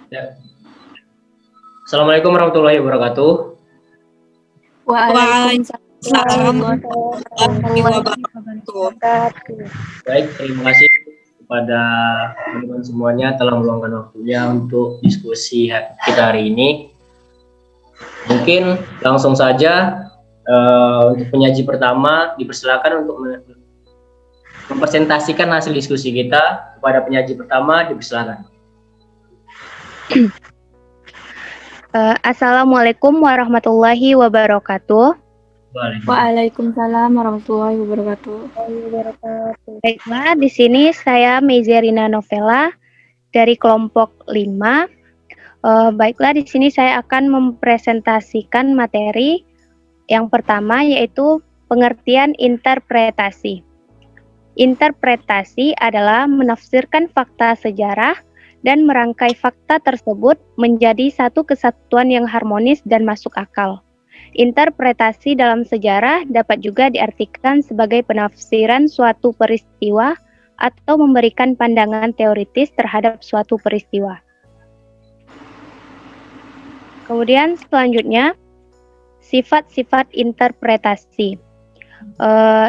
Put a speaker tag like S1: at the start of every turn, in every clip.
S1: Ya. Assalamualaikum warahmatullahi wabarakatuh.
S2: Waalaikumsalam
S3: Waalaikumsalam
S2: warahmatullahi
S3: wabarakatuh.
S2: wabarakatuh.
S1: Baik, terima kasih kepada teman-teman semuanya telah meluangkan waktunya untuk diskusi kita hari ini. Mungkin langsung saja untuk penyaji pertama dipersilakan untuk mempresentasikan hasil diskusi kita. Kepada penyaji pertama dipersilakan.
S4: Assalamualaikum warahmatullahi wabarakatuh.
S3: Waalaikumsalam warahmatullahi wabarakatuh.
S4: Baiklah, di sini saya Mezerina Novela dari kelompok 5. Baiklah, di sini saya akan mempresentasikan materi yang pertama, yaitu pengertian interpretasi. Interpretasi adalah menafsirkan fakta sejarah dan merangkai fakta tersebut menjadi satu kesatuan yang harmonis dan masuk akal. Interpretasi dalam sejarah dapat juga diartikan sebagai penafsiran suatu peristiwa atau memberikan pandangan teoritis terhadap suatu peristiwa. Kemudian selanjutnya, sifat-sifat interpretasi.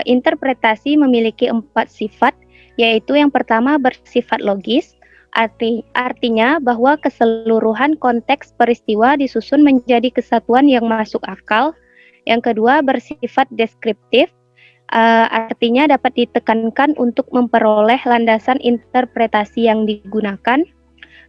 S4: Interpretasi memiliki 4 sifat, yaitu yang pertama bersifat logis, artinya bahwa keseluruhan konteks peristiwa disusun menjadi kesatuan yang masuk akal. Yang kedua bersifat deskriptif, artinya dapat ditekankan untuk memperoleh landasan interpretasi yang digunakan.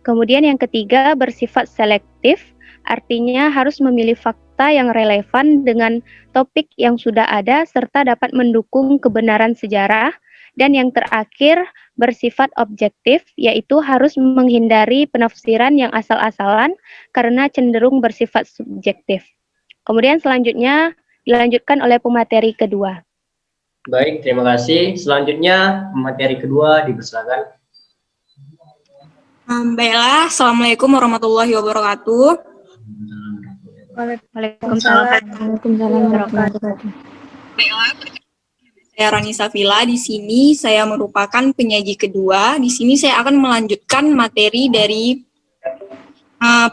S4: Kemudian yang ketiga bersifat selektif, artinya harus memilih fakta yang relevan dengan topik yang sudah ada serta dapat mendukung kebenaran sejarah. Dan yang terakhir bersifat objektif, yaitu harus menghindari penafsiran yang asal-asalan karena cenderung bersifat subjektif. Kemudian selanjutnya dilanjutkan oleh pemateri kedua.
S1: Baik, terima kasih. Selanjutnya pemateri kedua dipersilakan.
S3: Baiklah, Assalamualaikum warahmatullahi wabarakatuh.
S4: Waalaikumsalam warahmatullahi wabarakatuh.
S3: Baiklah, saya Rani Safila. Di sini saya merupakan penyaji kedua. Di sini saya akan melanjutkan materi dari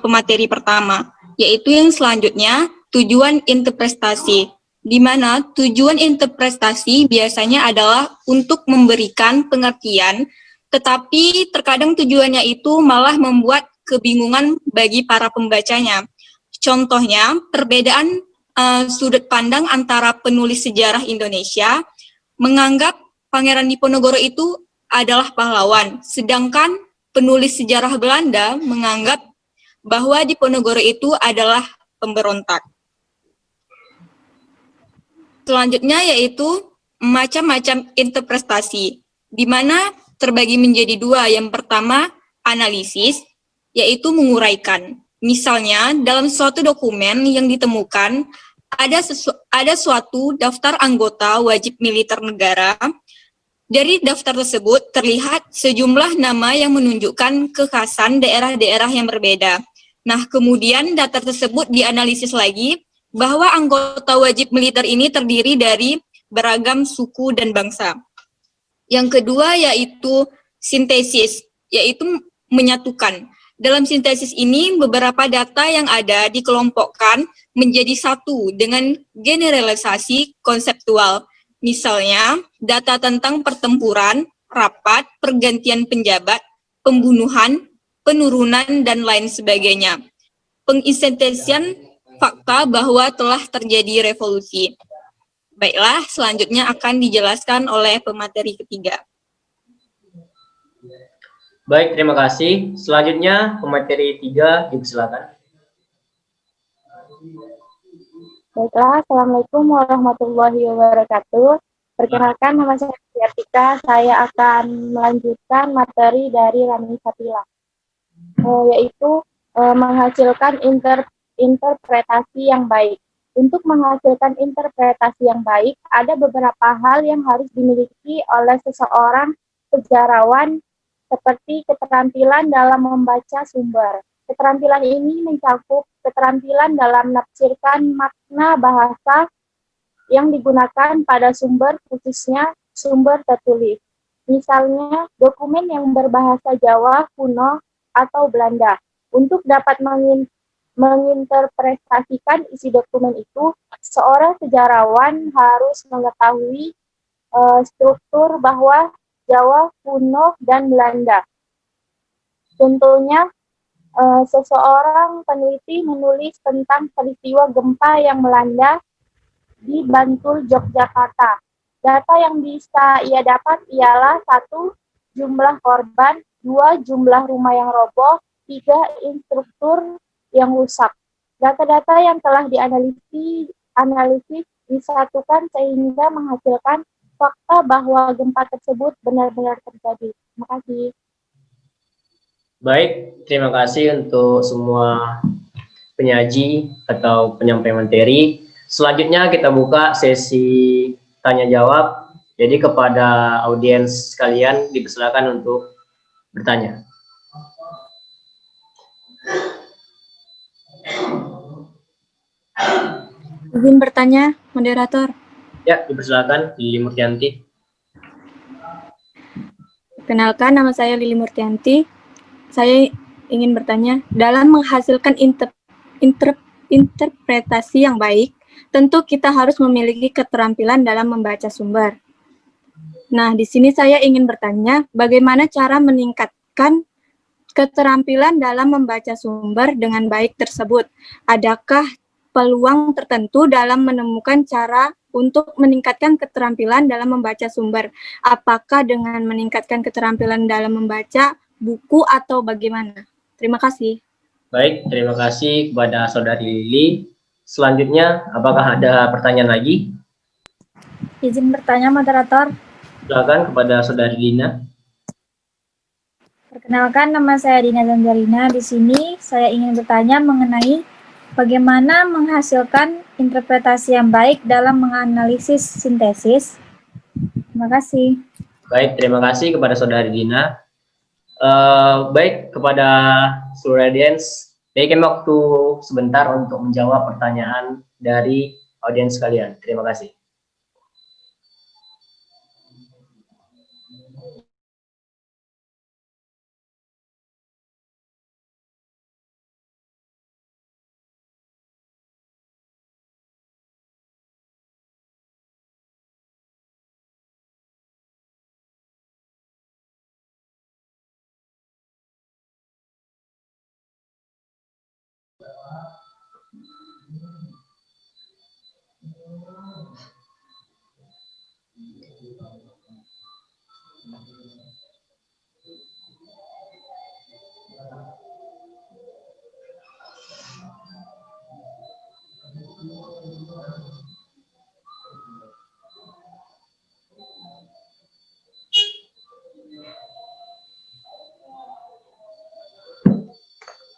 S3: pemateri pertama, yaitu yang selanjutnya tujuan interpretasi. Di mana tujuan interpretasi biasanya adalah untuk memberikan pengertian, tetapi terkadang tujuannya itu malah membuat kebingungan bagi para pembacanya. Contohnya, perbedaan sudut pandang antara penulis sejarah Indonesia menganggap Pangeran Diponegoro itu adalah pahlawan, sedangkan penulis sejarah Belanda menganggap bahwa Diponegoro itu adalah pemberontak. Selanjutnya yaitu macam-macam interpretasi, di mana terbagi menjadi 2. Yang pertama, analisis, yaitu menguraikan. Misalnya, dalam suatu dokumen yang ditemukan, ada suatu daftar anggota wajib militer negara. Dari daftar tersebut terlihat sejumlah nama yang menunjukkan kekhasan daerah-daerah yang berbeda. Nah, kemudian data tersebut dianalisis lagi bahwa anggota wajib militer ini terdiri dari beragam suku dan bangsa. Yang kedua yaitu sintesis, yaitu menyatukan. Dalam sintesis ini, beberapa data yang ada dikelompokkan menjadi satu dengan generalisasi konseptual. Misalnya, data tentang pertempuran, rapat, pergantian penjabat, pembunuhan, penurunan, dan lain sebagainya. Pengisentesian fakta bahwa telah terjadi revolusi. Baiklah, selanjutnya akan dijelaskan oleh pemateri ketiga.
S1: Baik, terima kasih. Selanjutnya pemateri 3 dipersilakan.
S2: Baiklah, Assalamualaikum warahmatullahi wabarakatuh. Perkenalkan, nama saya Tiatika. Saya akan melanjutkan materi dari Rani Safila, yaitu menghasilkan interpretasi yang baik. Untuk menghasilkan interpretasi yang baik, ada beberapa hal yang harus dimiliki oleh seseorang sejarawan, seperti keterampilan dalam membaca sumber. Keterampilan ini mencakup keterampilan dalam menafsirkan makna bahasa yang digunakan pada sumber, khususnya sumber tertulis. Misalnya, dokumen yang berbahasa Jawa kuno atau Belanda. Untuk dapat menginterpretasikan isi dokumen itu, seorang sejarawan harus mengetahui struktur bahwa Jawa kuno dan Belanda. Contohnya, seseorang peneliti menulis tentang peristiwa gempa yang melanda di Bantul, Yogyakarta. Data yang bisa ia dapat ialah 1. Jumlah korban, 2. Jumlah rumah yang roboh, 3. Infrastruktur yang rusak. Data-data yang telah dianalisis disatukan sehingga menghasilkan fakta bahwa gempa tersebut benar-benar terjadi. Terima kasih.
S1: Baik, terima kasih untuk semua penyaji atau penyampaian materi. Selanjutnya kita buka sesi tanya jawab. Jadi kepada audiens sekalian dipersilakan untuk bertanya.
S3: Izin bertanya, moderator.
S1: Ya, dipersilakan Lili Murtianti.
S3: Kenalkan, nama saya Lili Murtianti. Saya ingin bertanya, dalam menghasilkan interpretasi yang baik, tentu kita harus memiliki keterampilan dalam membaca sumber. Nah, di sini saya ingin bertanya, bagaimana cara meningkatkan keterampilan dalam membaca sumber dengan baik tersebut? Adakah peluang tertentu dalam menemukan cara untuk meningkatkan keterampilan dalam membaca sumber? Apakah dengan meningkatkan keterampilan dalam membaca buku atau bagaimana? Terima kasih.
S1: Baik, terima kasih kepada Saudari Lili. Selanjutnya, apakah ada pertanyaan lagi?
S5: Izin bertanya, moderator.
S1: Silakan kepada Saudari Dina.
S5: Perkenalkan, nama saya Dina Zanjarina. Di sini saya ingin bertanya mengenai bagaimana menghasilkan interpretasi yang baik dalam menganalisis sintesis. Terima kasih.
S1: Baik, terima kasih kepada Saudari Dina. Baik, kepada seluruh audiens, berikan waktu sebentar untuk menjawab pertanyaan dari audiens sekalian. Terima kasih.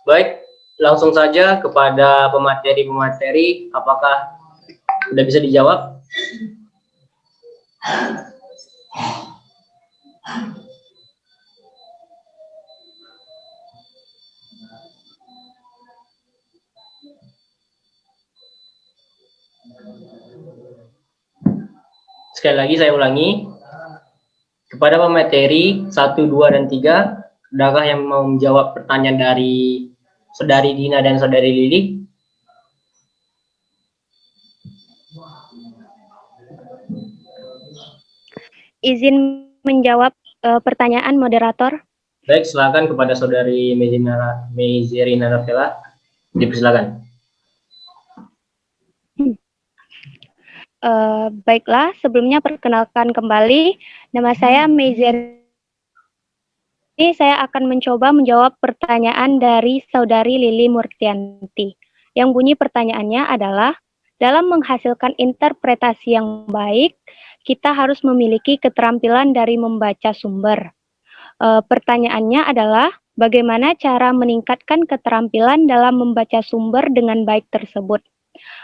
S1: Baik, langsung saja kepada pemateri-pemateri, apakah sudah bisa dijawab? Sekali lagi saya ulangi, kepada pemateri 1, 2, dan 3, adakah yang mau menjawab pertanyaan dari Saudari Dina dan Saudari Lili?
S4: Izin menjawab pertanyaan moderator.
S1: Baik, silakan kepada Saudari Mezerina Rafaela, dipersilakan.
S4: Baiklah, sebelumnya perkenalkan kembali, nama saya Mezerina. Ini saya akan mencoba menjawab pertanyaan dari Saudari Lili Murtianti. Yang bunyi pertanyaannya adalah, dalam menghasilkan interpretasi yang baik, kita harus memiliki keterampilan dari membaca sumber. Pertanyaannya adalah, bagaimana cara meningkatkan keterampilan dalam membaca sumber dengan baik tersebut?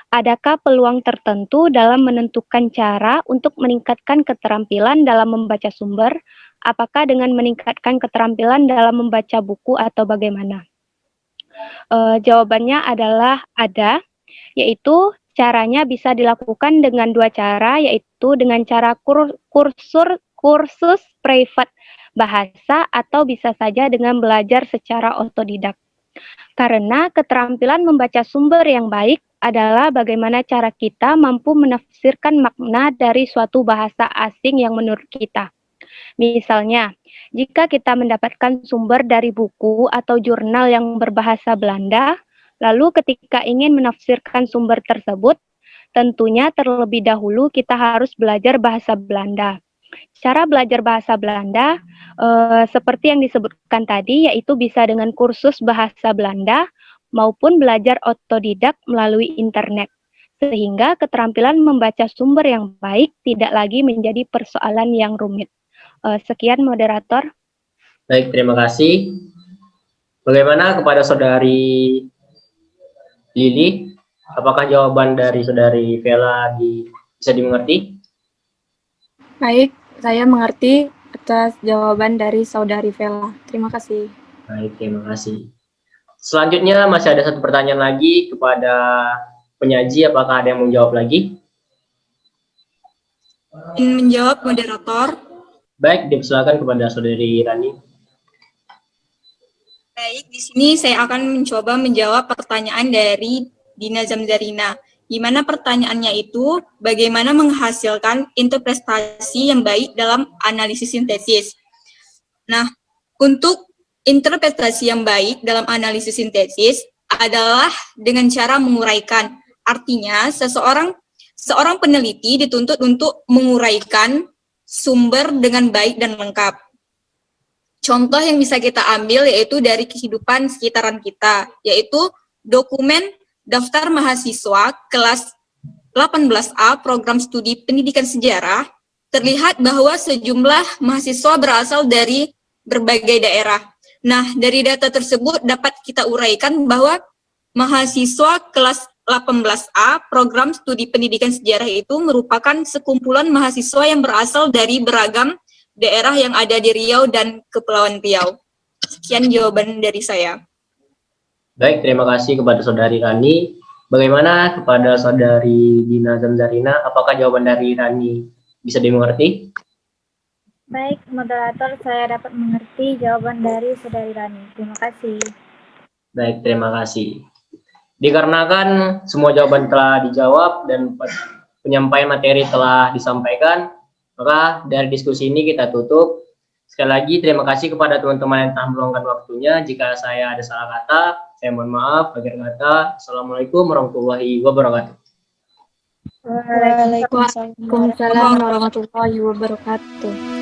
S4: Adakah peluang tertentu dalam menentukan cara untuk meningkatkan keterampilan dalam membaca sumber? Apakah dengan meningkatkan keterampilan dalam membaca buku atau bagaimana? Jawabannya adalah ada, yaitu caranya bisa dilakukan dengan dua cara, yaitu dengan cara kursus private bahasa, atau bisa saja dengan belajar secara otodidak. Karena keterampilan membaca sumber yang baik adalah bagaimana cara kita mampu menafsirkan makna dari suatu bahasa asing yang menurut kita. Misalnya, jika kita mendapatkan sumber dari buku atau jurnal yang berbahasa Belanda, lalu ketika ingin menafsirkan sumber tersebut, tentunya terlebih dahulu kita harus belajar bahasa Belanda. Cara belajar bahasa Belanda seperti yang disebutkan tadi, yaitu bisa dengan kursus bahasa Belanda maupun belajar otodidak melalui internet. Sehingga keterampilan membaca sumber yang baik tidak lagi menjadi persoalan yang rumit. Sekian moderator.
S1: Baik, terima kasih. Bagaimana kepada Saudari Lili? Apakah jawaban dari Saudari Vela bisa dimengerti?
S6: Baik, saya mengerti atas jawaban dari Saudari Vela. Terima kasih.
S1: Baik, terima kasih. Selanjutnya masih ada satu pertanyaan lagi kepada penyaji. Apakah ada yang mau menjawab lagi?
S3: Ingin menjawab moderator.
S1: Baik, dipersilakan kepada Saudari Rani.
S3: Baik, di sini saya akan mencoba menjawab pertanyaan dari Dina Zamzarina. Di mana pertanyaannya itu, bagaimana menghasilkan interpretasi yang baik dalam analisis sintesis. Nah, untuk interpretasi yang baik dalam analisis sintesis adalah dengan cara menguraikan. Artinya, seorang peneliti dituntut untuk menguraikan sumber dengan baik dan lengkap. Contoh yang bisa kita ambil yaitu dari kehidupan sekitaran kita, yaitu dokumen daftar mahasiswa kelas 18A program studi pendidikan sejarah, terlihat bahwa sejumlah mahasiswa berasal dari berbagai daerah. Nah, dari data tersebut dapat kita uraikan bahwa mahasiswa kelas 18A program studi pendidikan sejarah itu merupakan sekumpulan mahasiswa yang berasal dari beragam daerah yang ada di Riau dan Kepulauan Riau. Sekian jawaban dari saya.
S1: Baik, terima kasih kepada Saudari Rani. Bagaimana kepada Saudari Dina Zamzarina? Apakah jawaban dari Rani bisa dimengerti?
S5: Baik, moderator, saya dapat mengerti jawaban dari Saudari Rani. Terima kasih.
S1: Baik, terima kasih. Dikarenakan semua jawaban telah dijawab dan penyampaian materi telah disampaikan, maka dari diskusi ini kita tutup. Sekali lagi terima kasih kepada teman-teman yang telah meluangkan waktunya. Jika saya ada salah kata, saya mohon maaf. Akhir kata, Assalamualaikum warahmatullahi wabarakatuh.
S6: Waalaikumsalam warahmatullahi wabarakatuh.